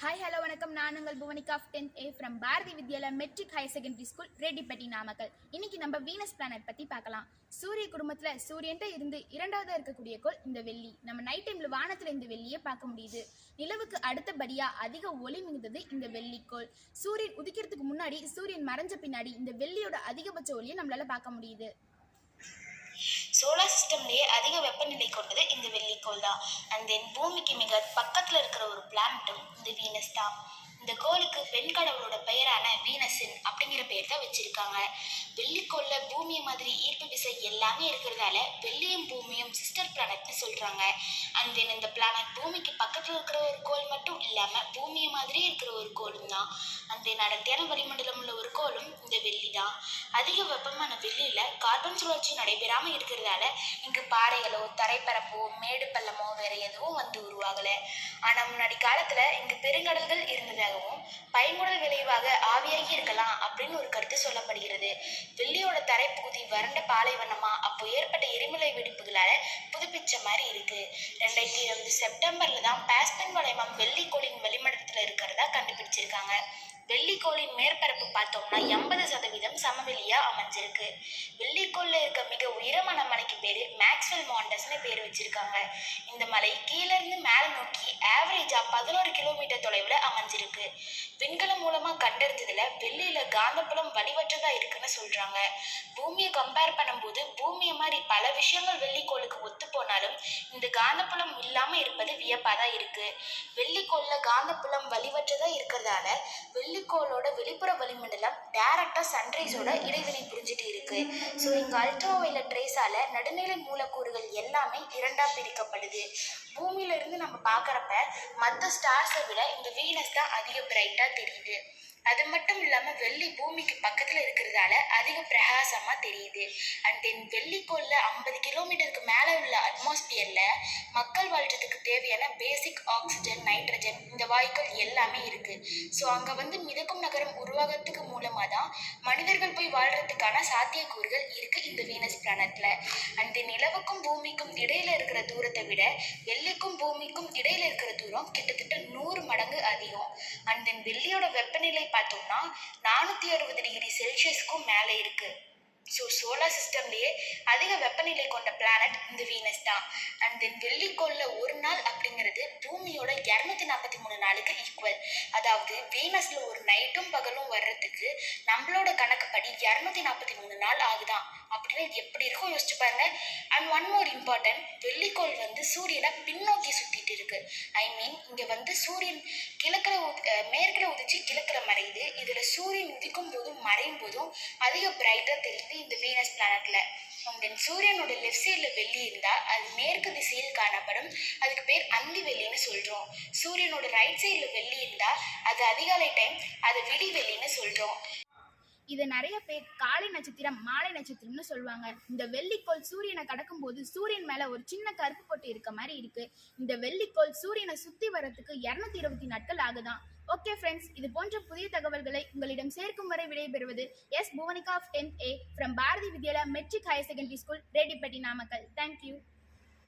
Hi hello வணக்கம். நான் உங்கள் Bhuvanika 10th A from Bharathi Vidyalaya matric higher secondary school Rettipatti Namakkal. இன்னைக்கு நம்ம வீனஸ் பிளானட் பற்றி பார்க்கலாம். சூரிய குடும்பத்தில் சூரியன்ட்ட இருந்து இரண்டாவதாக இருக்கக்கூடிய கோள் இந்த வெள்ளி. நம்ம நைட் டைமில் வானத்தில் இந்த வெள்ளியை பார்க்க முடியுது. நிலவுக்கு அடுத்தபடியாக அதிக ஒளி மிகுந்தது இந்த வெள்ளிக்கோள். சூரியன் உதிக்கிறதுக்கு முன்னாடி சூரியன் மறைஞ்ச பின்னாடி இந்த வெள்ளியோட அதிகபட்ச ஒளியை நம்மளால பார்க்க முடியுது. சோலார் சிஸ்டம்லேயே அதிக வெப்பநிலை கொண்டது இந்த வெள்ளிக்கோள் தான். அண்ட் தென் பூமிக்கு மிக பக்கத்தில் இருக்கிற ஒரு பிளானட்டும் இந்த வீனஸ் தான். இந்த கோளுக்கு பெண் கடவுளோட பெயரான வீனஸின் அப்படிங்கிற பெயர் தான் வச்சிருக்காங்க. வெள்ளிக்கோள்ல பூமியை மாதிரி ஈர்ப்பு விசை எல்லாமே இருக்கிறதால வெள்ளியும் பூமியும் சிஸ்டர் பிளானட்னு சொல்றாங்க. அண்ட் தென் இந்த பிளானட் பூமிக்கு பக்கத்தில் இருக்கிற ஒரு கோள் மட்டும் இல்லாம பூமியை மாதிரியே இருக்கிற ஒரு கோளும் தான். அண்ட் தென் அடர்த்தியான வளிமண்டலம் உள்ள ஒரு கோளும் இந்த வெள்ளி தான். அதிக வெப்பமான வெள்ளியில கார்பன் சுழற்சி நடைபெறாம இருக்கிறதால இங்கு பாறைகளோ தரைப்பரப்போ மேடு பள்ளமோ வேற எதுவும் உருவாகல. ஆனா முன்னாடி காலத்துல இங்கு பெருங்கடல்கள் இருந்ததாகவும் பைங்குடல் விளைவாக ஆவியாகி இருக்கலாம் அப்படின்னு ஒரு கருத்து சொல்லப்படுகிறது. வெள்ளியோட தரைப்பகுதி வறண்ட பாலைவனமா அப்போ ஏற்பட்ட எரிமலை வெடிப்புகளால புதுப்பிச்ச மாதிரி இருக்கு. 2020 செப்டம்பர்ல தான் பாஸ்பன் வளையம் வெள்ளிக்கோளின் வளிமண்டலத்துல இருக்கிறதா கண்டுபிடிச்சிருக்காங்க. வெள்ளிக்கோளின் மேற்பரப்பு பார்த்தோம்னா 80% சமவெளியா அமைஞ்சிருக்கு. வெள்ளிக்கோள்ல இருக்க மிக உயரமான மலைக்கு பேரு மேக்ஸ்வெல் மாண்டஸ்னு பேர் வச்சிருக்காங்க. இந்த மலை கீழே இருந்து மேலே நோக்கி ஆவரேஜா 11 கிலோமீட்டர் தொலைவுல அமைஞ்சிருக்கு. விண்கலம் மூலமா கண்டறிஞ்சதுல வெள்ளியில காந்தப்புலம் வலிவற்றதா இருக்குன்னு சொல்றாங்க. பூமியை கம்பேர் பண்ணும்போது பூமியை மாதிரி பல விஷயங்கள் வெள்ளிக்கோளுக்கு ஒத்து போனாலும் இந்த காந்தப்புலம் இல்லாம இருப்பது வியப்பாதான் இருக்கு. வெள்ளிக்கோள்ல காந்தப்புலம் வலிவற்றதா இருக்கிறதால வெள்ளிக்கோளோட வெளிப்புற வளிமண்டலம் டைரக்டா சன்ரைஸோட இடைவெளி புரிஞ்சுட்டு இருக்கு. ஸோ இங்க அல்ட்ரா வயலட் ரேஸால நடுநிலை மூலக்கூறுகள் எல்லாமே இரண்டா பிரிக்கப்படுது. பூமியில இருந்து நம்ம பாக்குறப்ப மற்ற ஸ்டார்ஸை விட இந்த வீனஸ் தான் அதிக பிரைட்டா தெரியுது. அது மட்டும் இல்லாம வெள்ளி பூமிக்கு பக்கத்துல இருக்கிறதால அதிக பிரகாசமா தெரியுது. அண்ட் தென் வெள்ளிக்கோள்ல 50 கிலோமீட்டருக்கு மேல உள்ள அட்மாஸ்பியர்ல மக்கள் வாழ்றதுக்கு தேவையான பேசிக் ஆக்சிஜன் நைட்ரஜன் இந்த வாயுக்கள் எல்லாமே இருக்கு. ஸோ அங்க மிதக்கும் நகரம் உருவாகிறதுக்கு மூலமா தான் மனிதர்கள் போய் வாழ்றதுக்கான சாத்தியக்கூறுகள் இருக்கு இந்த வீனஸ் பிளானட்ல. அண்ட் நிலவுக்கும் பூமிக்கும் இடையில இருக்கிற தூரத்தை விட வெள்ளிக்கும் பூமிக்கும் இடையில இருக்கிற தூரம் கிட்டத்தட்ட 100 மடங்கு அதிகம். அண்ட் தென் வெள்ளியோட வெப்பநிலை பார்த்தோம்னா 460 டிகிரி செல்சியஸ்க்கும் மேலே இருக்கு. ஸோ சோலார் சிஸ்டம்லேயே அதிக வெப்பநிலை கொண்ட பிளானட் இந்த வீனஸ் தான். அண்ட் தென் வெள்ளிக்கோள்ல ஒரு நாள் அப்படிங்கிறது பூமியோட 243 நாளுக்கு ஈக்குவல். அதாவது வீனஸ்ல ஒரு நைட்டும் பகலும் வர்றதுக்கு நம்மளோட கணக்குப்படி 243 நாள் ஆகுதான். அப்படின்னு இது எப்படி இருக்கும் யோசிச்சு பாருங்க. அண்ட் ஒன் மோர் இம்பார்ட்டன்ட், வெள்ளிக்கோள் சூரியனை பின்னோக்கி சுத்திட்டு இருக்கு. ஐ மீன் இங்க சூரியன் மேற்குல உதிச்சு கிழக்குல மறையுது. இதுல சூரியன் உதிக்கும் போதும் மறையும் போதும் அதிக பிரைட்டா தெரியுது இந்த வீனஸ் பிளானட்ல. தென் சூரியனோட லெஃப்ட் சைட்ல வெள்ளி இருந்தா அது மேற்கு திசையில் காணப்படும். அதுக்கு பேர் அந்தி வெள்ளின்னு சொல்றோம். சூரியனோட ரைட் சைட்ல வெள்ளி இருந்தா அது அதிகாலை டைம், அது விடி வெள்ளின்னு சொல்றோம். இதை நிறைய பேர் காலை நட்சத்திரம் மாலை நட்சத்திரம்னு சொல்லுவாங்க. இந்த வெள்ளிக்கோள் சூரியனை கடக்கும் போது சூரியன் மேல ஒரு சின்ன கருப்பு பொட்டு இருக்க மாதிரி இருக்கு. இந்த வெள்ளிக்கோள் சூரியனை சுத்தி வர்றதுக்கு 220 நாட்கள் ஆகுதான். ஓகே ஃப்ரெண்ட்ஸ், இது போன்ற புதிய தகவல்களை உங்களிடம் சேர்க்கும் வரை விடைபெறுவது S Bhuvanika 10th A from Bharathi Vidyalaya matric higher secondary school Rettipatti Namakkal. Thank you.